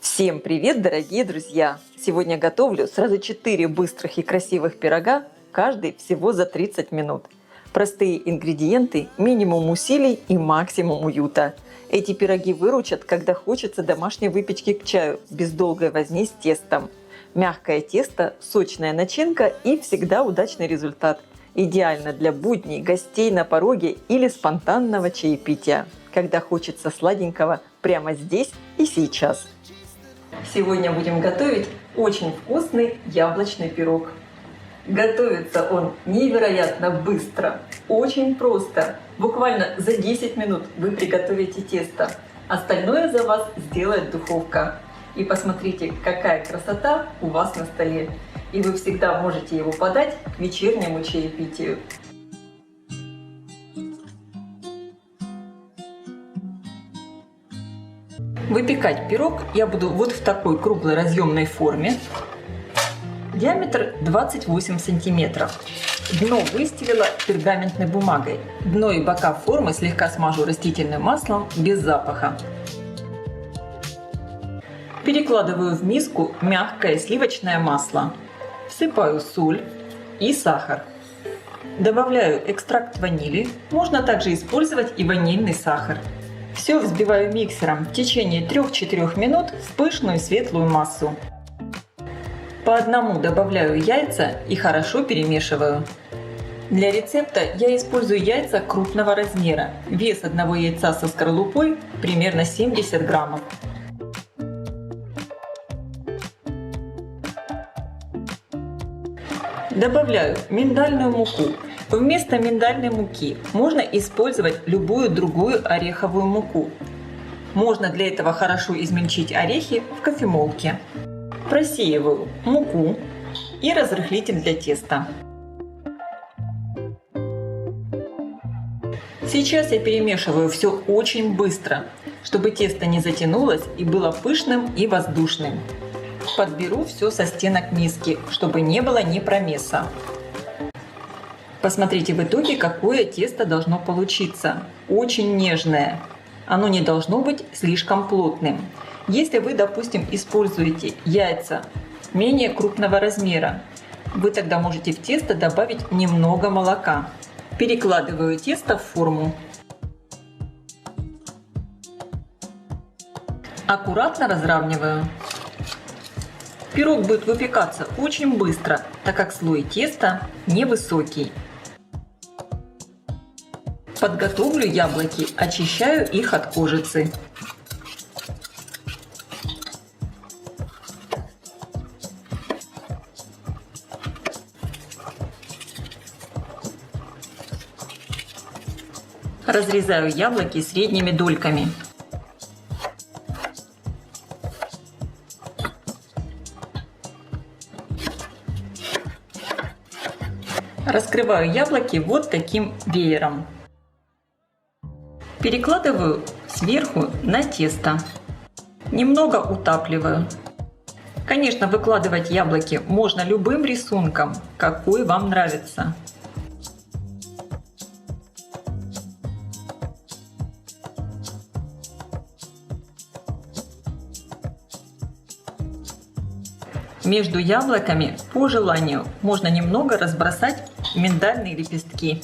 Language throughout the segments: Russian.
Всем привет, дорогие друзья! Сегодня готовлю сразу 4 быстрых и красивых пирога, каждый всего за 30 минут. Простые ингредиенты, минимум усилий и максимум уюта. Эти пироги выручат, когда хочется домашней выпечки к чаю, без долгой возни с тестом. Мягкое тесто, сочная начинка и всегда удачный результат. Идеально для будней, гостей на пороге или спонтанного чаепития, когда хочется сладенького прямо здесь и сейчас. Сегодня будем готовить очень вкусный яблочный пирог. Готовится он невероятно быстро, очень просто. Буквально за 10 минут вы приготовите тесто. Остальное за вас сделает духовка. И посмотрите, какая красота у вас на столе. И вы всегда можете его подать к вечернему чаепитию. Выпекать пирог я буду вот в такой круглой разъемной форме. Диаметр 28 сантиметров. Дно выстелила пергаментной бумагой. Дно и бока формы слегка смажу растительным маслом без запаха. Перекладываю в миску мягкое сливочное масло. Всыпаю соль и сахар. Добавляю экстракт ванили. Можно также использовать и ванильный сахар. Все взбиваю миксером в течение 3-4 минут в пышную светлую массу. По одному добавляю яйца и хорошо перемешиваю. Для рецепта я использую яйца крупного размера. Вес одного яйца со скорлупой примерно 70 граммов. Добавляю миндальную муку. Вместо миндальной муки можно использовать любую другую ореховую муку. Можно для этого хорошо измельчить орехи в кофемолке. Просеиваю муку и разрыхлитель для теста. Сейчас я перемешиваю все очень быстро, чтобы тесто не затянулось и было пышным и воздушным. Подберу все со стенок миски, чтобы не было ни промеса. Посмотрите в итоге, какое тесто должно получиться. Очень нежное. Оно не должно быть слишком плотным. Если вы, допустим, используете яйца менее крупного размера, вы тогда можете в тесто добавить немного молока. Перекладываю тесто в форму. Аккуратно разравниваю. Пирог будет выпекаться очень быстро, так как слой теста невысокий. Подготовлю яблоки, очищаю их от кожицы. Разрезаю яблоки средними дольками. Раскрываю яблоки вот таким веером. Перекладываю сверху на тесто. Немного утапливаю. Конечно, выкладывать яблоки можно любым рисунком, какой вам нравится. Между яблоками, по желанию, можно немного разбросать миндальные лепестки.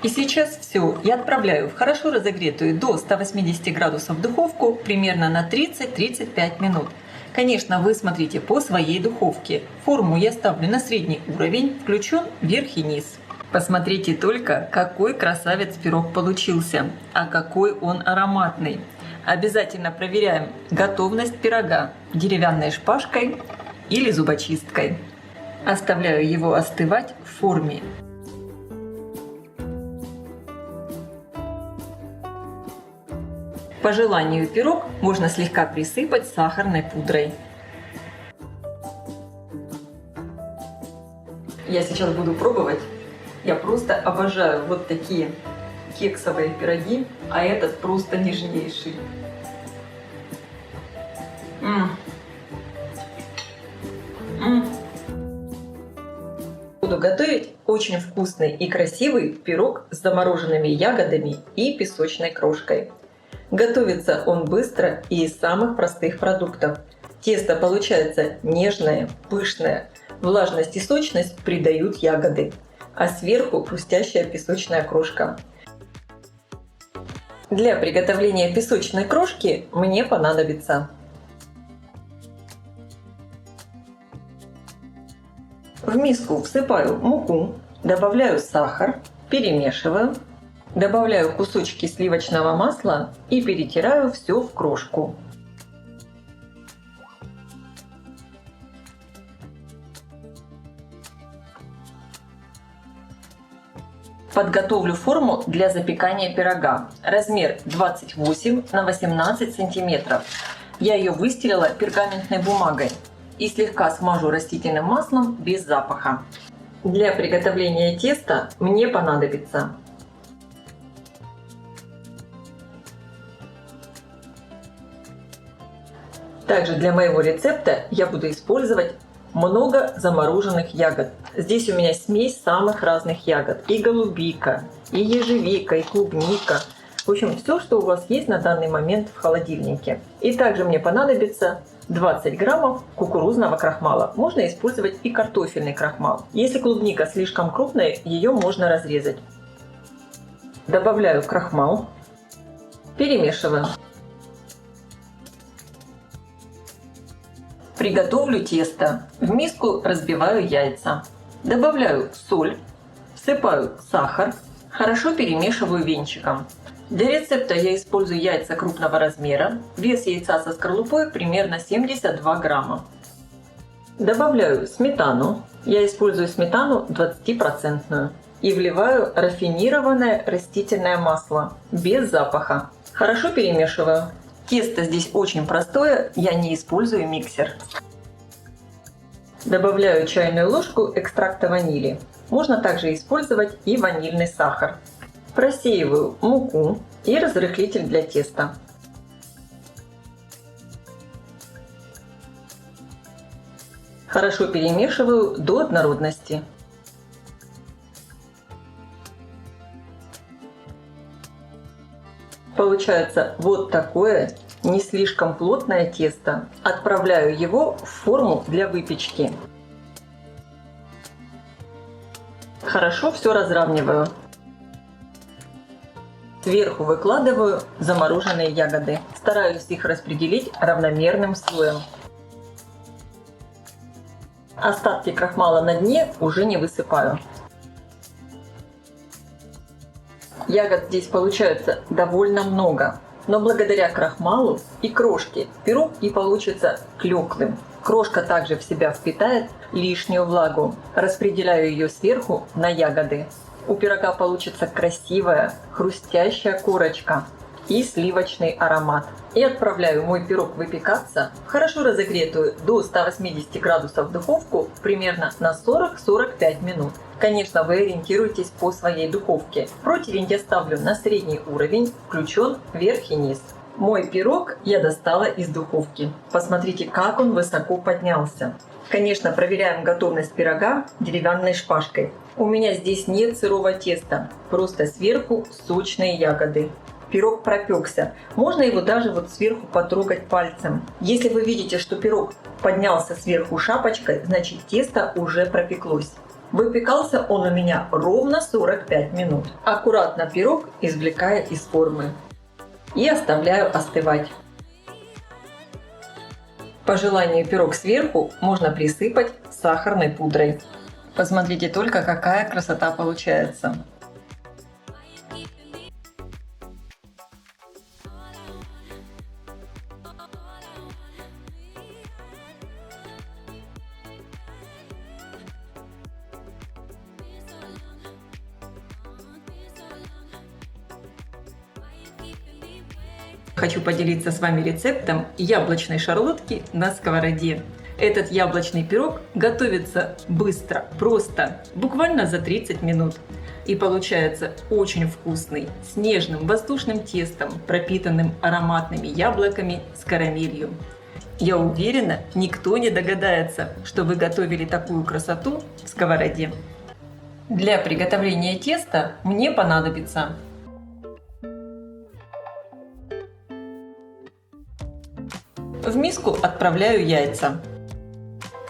И сейчас все, я отправляю в хорошо разогретую до 180 градусов духовку примерно на 30-35 минут. Конечно, вы смотрите по своей духовке. Форму я ставлю на средний уровень, включен верх и низ. Посмотрите только, какой красавец пирог получился, а какой он ароматный. Обязательно проверяем готовность пирога деревянной шпажкой или зубочисткой. Оставляю его остывать в форме. По желанию пирог можно слегка присыпать сахарной пудрой. Я сейчас буду пробовать. Я просто обожаю вот такие кексовые пироги, а этот просто нежнейший. Буду готовить очень вкусный и красивый пирог с замороженными ягодами и песочной крошкой. Готовится он быстро и из самых простых продуктов. Тесто получается нежное, пышное. Влажность и сочность придают ягоды, а сверху хрустящая песочная крошка. Для приготовления песочной крошки мне понадобится в миску всыпаю муку, добавляю сахар, перемешиваю, добавляю кусочки сливочного масла и перетираю все в крошку. Подготовлю форму для запекания пирога. Размер 28 на 18 сантиметров. Я ее выстелила пергаментной бумагой и слегка смажу растительным маслом без запаха. Для приготовления теста мне понадобится также для моего рецепта я буду использовать много замороженных ягод. Здесь у меня смесь самых разных ягод. И голубика, и ежевика, и клубника. В общем, все, что у вас есть на данный момент в холодильнике. И также мне понадобится 20 граммов кукурузного крахмала. Можно использовать и картофельный крахмал. Если клубника слишком крупная, ее можно разрезать. Добавляю крахмал. Перемешиваю. Приготовлю тесто. В миску разбиваю яйца. Добавляю соль, всыпаю сахар, хорошо перемешиваю венчиком. Для рецепта я использую яйца крупного размера. Вес яйца со скорлупой примерно 72 грамма. Добавляю сметану. Я использую сметану 20%. И вливаю рафинированное растительное масло без запаха. Хорошо перемешиваю. Тесто здесь очень простое, я не использую миксер. Добавляю чайную ложку экстракта ванили. Можно также использовать и ванильный сахар. Просеиваю муку и разрыхлитель для теста. Хорошо перемешиваю до однородности. Получается вот такое не слишком плотное тесто. Отправляю его в форму для выпечки. Хорошо все разравниваю. Сверху выкладываю замороженные ягоды. Стараюсь их распределить равномерным слоем. Остатки крахмала на дне уже не высыпаю. Ягод здесь получается довольно много, но благодаря крахмалу и крошке пирог и получится клёклым. Крошка также в себя впитает лишнюю влагу. Распределяю ее сверху на ягоды. У пирога получится красивая хрустящая корочка и сливочный аромат. И отправляю мой пирог выпекаться в хорошо разогретую до 180 градусов духовку примерно на 40-45 минут. Конечно, вы ориентируйтесь по своей духовке. Противень я ставлю на средний уровень, включен вверх и низ. Мой пирог я достала из духовки. Посмотрите, как он высоко поднялся. Конечно, проверяем готовность пирога деревянной шпажкой. У меня здесь нет сырого теста, просто сверху сочные ягоды. Пирог пропекся. Можно его даже вот сверху потрогать пальцем. Если вы видите, что пирог поднялся сверху шапочкой, значит тесто уже пропеклось. Выпекался он у меня ровно 45 минут. Аккуратно пирог извлекаю из формы и оставляю остывать. По желанию пирог сверху можно присыпать сахарной пудрой. Посмотрите только, какая красота получается. Хочу поделиться с вами рецептом яблочной шарлотки на сковороде. Этот яблочный пирог готовится быстро, просто, буквально за 30 минут. И получается очень вкусный, с нежным воздушным тестом, пропитанным ароматными яблоками с карамелью. Я уверена, никто не догадается, что вы готовили такую красоту в сковороде. Для приготовления теста мне понадобится В миску отправляю яйца.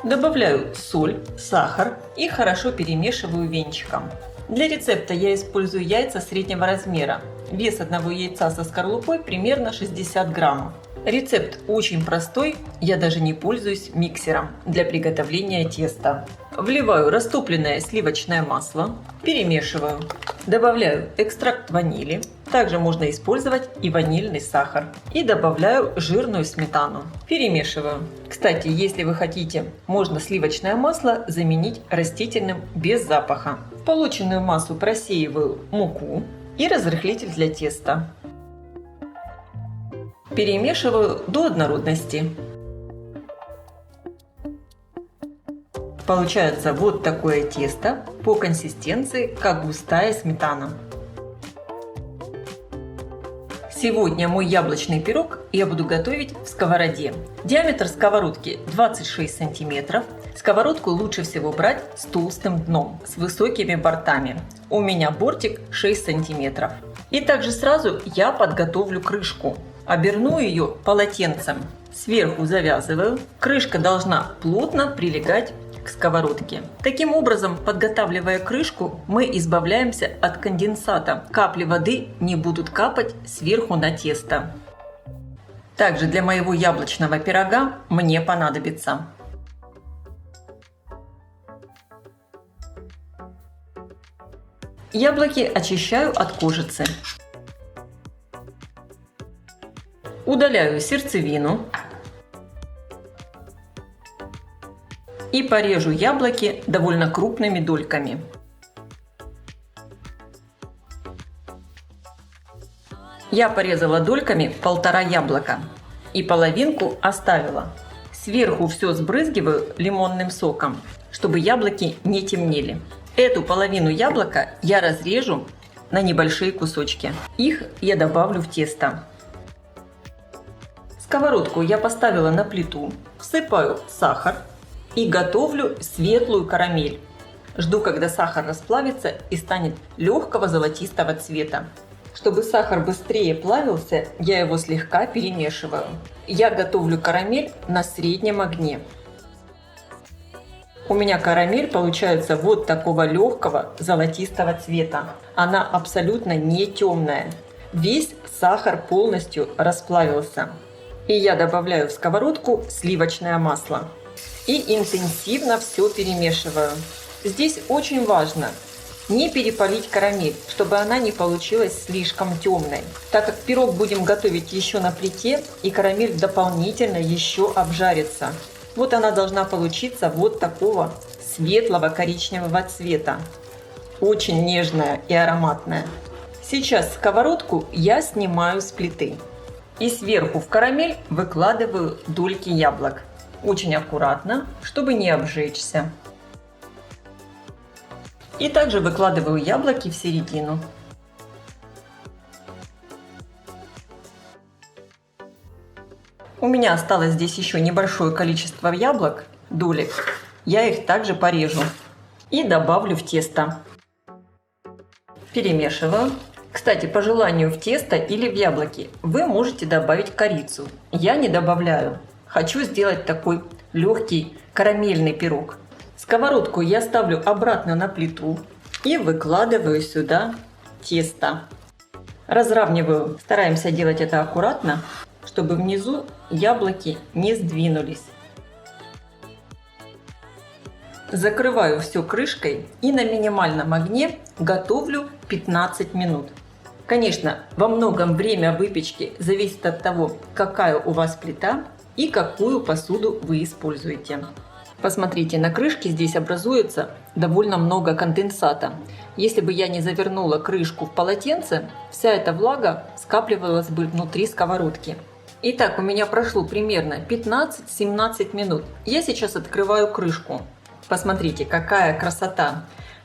Добавляю соль, сахар и хорошо перемешиваю венчиком. Для рецепта я использую яйца среднего размера. Вес одного яйца со скорлупой примерно 60 граммов. Рецепт очень простой, я даже не пользуюсь миксером для приготовления теста. Вливаю растопленное сливочное масло, перемешиваю. Добавляю экстракт ванили, также можно использовать и ванильный сахар. И добавляю жирную сметану. Перемешиваю. Кстати, если вы хотите, можно сливочное масло заменить растительным без запаха. В полученную массу просеиваю муку и разрыхлитель для теста. Перемешиваю до однородности. Получается вот такое тесто по консистенции, как густая сметана. Сегодня мой яблочный пирог я буду готовить в сковороде. Диаметр сковородки 26 сантиметров. Сковородку лучше всего брать с толстым дном, с высокими бортами. У меня бортик 6 сантиметров. И также сразу я подготовлю крышку. Оберну ее полотенцем. Сверху завязываю. Крышка должна плотно прилегать к сковородке. Таким образом, подготавливая крышку, мы избавляемся от конденсата. Капли воды не будут капать сверху на тесто. Также для моего яблочного пирога мне понадобится яблоки очищаю от кожицы. Удаляю сердцевину и порежу яблоки довольно крупными дольками. Я порезала дольками 1,5 яблока и половинку оставила. Сверху все сбрызгиваю лимонным соком, чтобы яблоки не темнели. Эту половину яблока я разрежу на небольшие кусочки. Их я добавлю в тесто. Сковородку я поставила на плиту, всыпаю сахар и готовлю светлую карамель. Жду, когда сахар расплавится и станет легкого золотистого цвета. Чтобы сахар быстрее плавился, я его слегка перемешиваю. Я готовлю карамель на среднем огне. У меня карамель получается вот такого легкого золотистого цвета. Она абсолютно не темная. Весь сахар полностью расплавился. И я добавляю в сковородку сливочное масло. И интенсивно все перемешиваю. Здесь очень важно не перепалить карамель, чтобы она не получилась слишком темной. Так как пирог будем готовить еще на плите, и карамель дополнительно еще обжарится. Вот она должна получиться вот такого светлого коричневого цвета. Очень нежная и ароматная. Сейчас сковородку я снимаю с плиты. И сверху в карамель выкладываю дольки яблок. Очень аккуратно, чтобы не обжечься. И также выкладываю яблоки в середину. У меня осталось здесь еще небольшое количество яблок, долек. Я их также порежу и добавлю в тесто. Перемешиваю. Кстати, по желанию в тесто или в яблоки вы можете добавить корицу. Я не добавляю. Хочу сделать такой легкий карамельный пирог. Сковородку я ставлю обратно на плиту и выкладываю сюда тесто. Разравниваю. Стараемся делать это аккуратно, чтобы внизу яблоки не сдвинулись. Закрываю все крышкой и на минимальном огне готовлю 15 минут. Конечно, во многом время выпечки зависит от того, какая у вас плита и какую посуду вы используете. Посмотрите, на крышке здесь образуется довольно много конденсата. Если бы я не завернула крышку в полотенце, вся эта влага скапливалась бы внутри сковородки. Итак, у меня прошло примерно 15-17 минут. Я сейчас открываю крышку. Посмотрите, какая красота!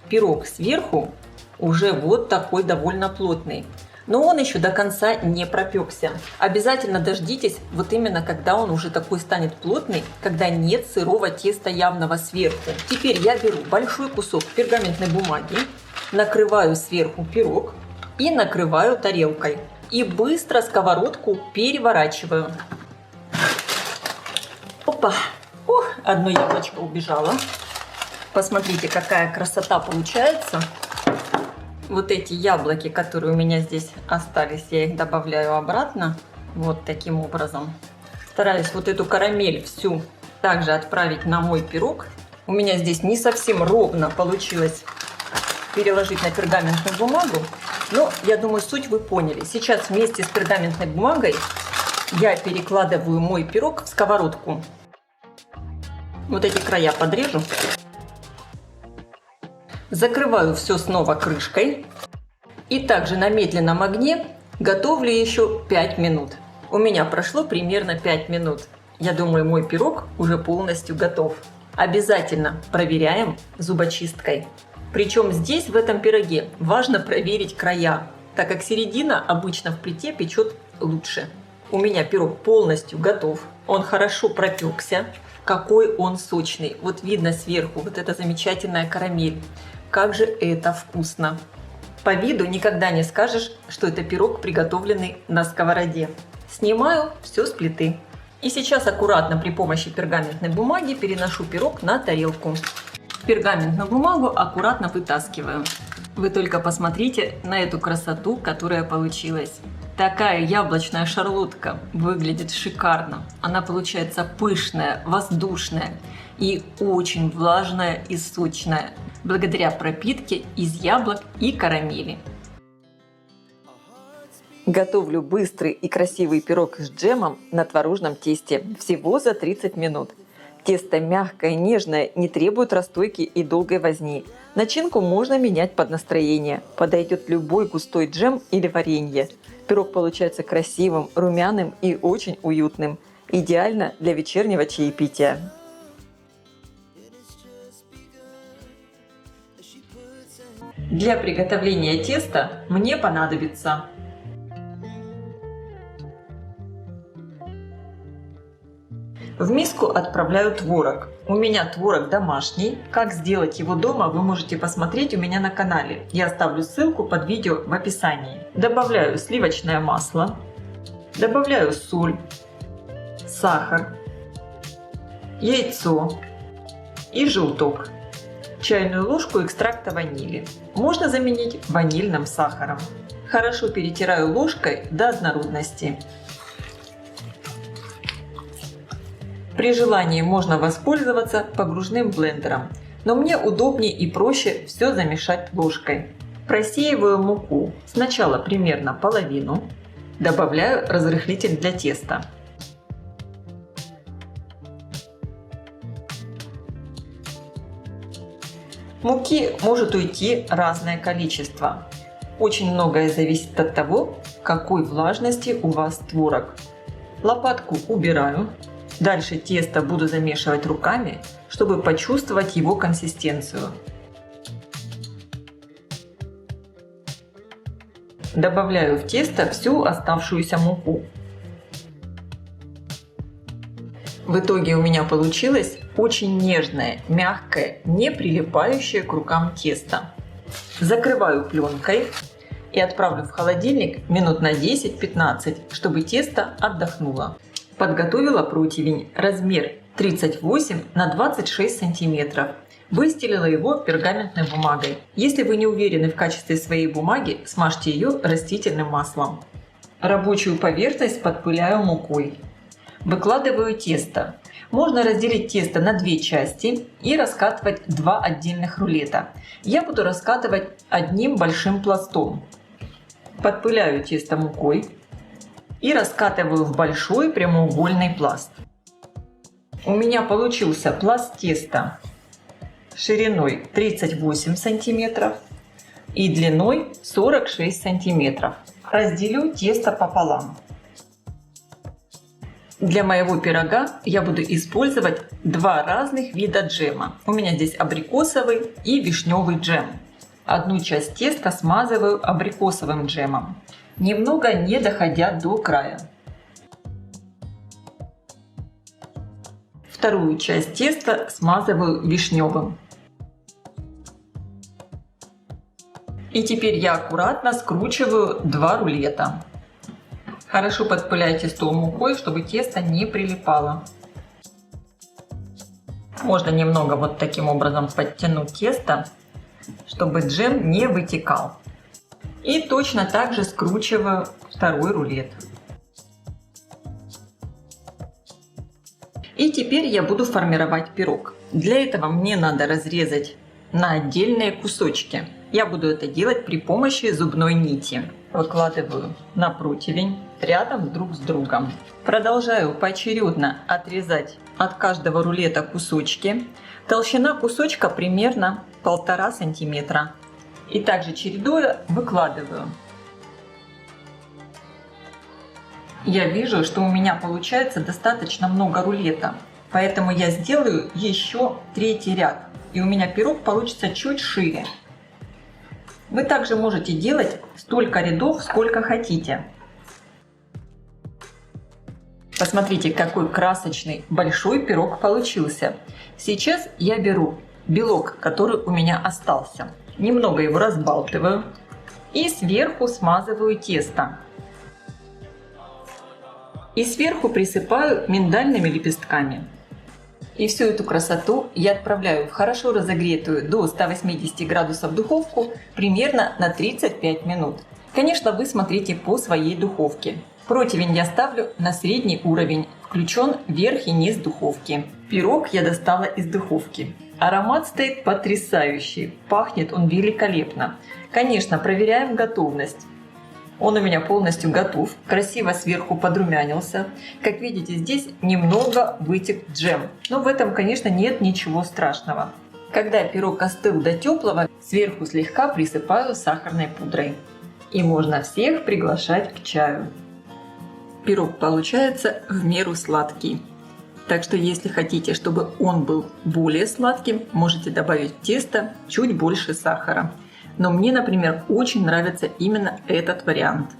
Пирог сверху уже вот такой довольно плотный. Но он еще до конца не пропекся. Обязательно дождитесь вот именно когда он уже такой станет плотный, когда нет сырого теста явного сверху. Теперь я беру большой кусок пергаментной бумаги, накрываю сверху пирог и накрываю тарелкой. И быстро сковородку переворачиваю. Опа! Ух, одно яблочко убежало. Посмотрите, какая красота получается. Вот эти яблоки, которые у меня здесь остались, я их добавляю обратно. Вот таким образом. Стараюсь вот эту карамель всю также отправить на мой пирог. У меня здесь не совсем ровно получилось переложить на пергаментную бумагу. Но я думаю, суть вы поняли. Сейчас вместе с пергаментной бумагой я перекладываю мой пирог в сковородку. Вот эти края подрежу. Закрываю все снова крышкой. И также на медленном огне готовлю еще 5 минут. У меня прошло примерно 5 минут. Я думаю, мой пирог уже полностью готов. Обязательно проверяем зубочисткой. Причем здесь, в этом пироге, важно проверить края, так как середина обычно в плите печет лучше. У меня пирог полностью готов. Он хорошо пропекся. Какой он сочный. Вот видно сверху вот эта замечательная карамель. Как же это вкусно. По виду никогда не скажешь, что это пирог, приготовленный на сковороде. Снимаю все с плиты. И сейчас аккуратно при помощи пергаментной бумаги переношу пирог на тарелку. Пергаментную бумагу аккуратно вытаскиваю. Вы только посмотрите на эту красоту, которая получилась. Такая яблочная шарлотка выглядит шикарно. Она получается пышная, воздушная и очень влажная и сочная, благодаря пропитке из яблок и карамели. Готовлю быстрый и красивый пирог с джемом на творожном тесте всего за 30 минут. Тесто мягкое, нежное, не требует расстойки и долгой возни. Начинку можно менять под настроение. Подойдет любой густой джем или варенье. Пирог получается красивым, румяным и очень уютным. Идеально для вечернего чаепития. Для приготовления теста мне понадобится в миску отправляю творог. У меня творог домашний. Как сделать его дома, вы можете посмотреть у меня на канале. Я оставлю ссылку под видео в описании. Добавляю сливочное масло. Добавляю соль, сахар, яйцо и желток. Чайную ложку экстракта ванили. Можно заменить ванильным сахаром. Хорошо перетираю ложкой до однородности. При желании можно воспользоваться погружным блендером, но мне удобнее и проще все замешать ложкой. Просеиваю муку сначала примерно половину, добавляю разрыхлитель для теста. Муки может уйти разное количество. Очень многое зависит от того, какой влажности у вас творог. Лопатку убираю. Дальше тесто буду замешивать руками, чтобы почувствовать его консистенцию. Добавляю в тесто всю оставшуюся муку. В итоге у меня получилось очень нежное, мягкое, не прилипающее к рукам тесто. Закрываю пленкой и отправлю в холодильник минут на 10-15, чтобы тесто отдохнуло. Подготовила противень размер 38 на 26 сантиметров. Выстелила его пергаментной бумагой. Если вы не уверены в качестве своей бумаги, смажьте ее растительным маслом. Рабочую поверхность подпыляю мукой. Выкладываю тесто. Можно разделить тесто на две части и раскатывать два отдельных рулета. Я буду раскатывать одним большим пластом. Подпыляю тесто мукой и раскатываю в большой прямоугольный пласт. У меня получился пласт теста шириной 38 сантиметров и длиной 46 сантиметров. Разделю тесто пополам. Для моего пирога я буду использовать два разных вида джема. У меня здесь абрикосовый и вишневый джем. Одну часть теста смазываю абрикосовым джемом, немного не доходя до края. Вторую часть теста смазываю вишневым. И теперь я аккуратно скручиваю два рулета. Хорошо подпыляйте стол мукой, чтобы тесто не прилипало. Можно немного вот таким образом подтянуть тесто, чтобы джем не вытекал. И точно так же скручиваю второй рулет. И теперь я буду формировать пирог. Для этого мне надо разрезать на отдельные кусочки. Я буду это делать при помощи зубной нити. Выкладываю на противень рядом друг с другом. Продолжаю поочередно отрезать от каждого рулета кусочки. Толщина кусочка примерно 1,5 сантиметра. И также чередуя выкладываю. Я вижу, что у меня получается достаточно много рулета, поэтому я сделаю еще третий ряд, и у меня пирог получится чуть шире. Вы также можете делать столько рядов, сколько хотите. Посмотрите, какой красочный большой пирог получился. Сейчас я беру белок, который у меня остался, немного его разбалтываю и сверху смазываю тесто. И сверху присыпаю миндальными лепестками. И всю эту красоту я отправляю в хорошо разогретую до 180 градусов духовку примерно на 35 минут. Конечно, вы смотрите по своей духовке. Противень я ставлю на средний уровень, включен верх и низ духовки. Пирог я достала из духовки. Аромат стоит потрясающий, пахнет он великолепно. Конечно, проверяем готовность. Он у меня полностью готов, красиво сверху подрумянился. Как видите, здесь немного вытек джем, но в этом, конечно, нет ничего страшного. Когда пирог остыл до теплого, сверху слегка присыпаю сахарной пудрой. И можно всех приглашать к чаю. Пирог получается в меру сладкий. Так что если хотите, чтобы он был более сладким, можете добавить в тесто чуть больше сахара. Но мне, например, очень нравится именно этот вариант.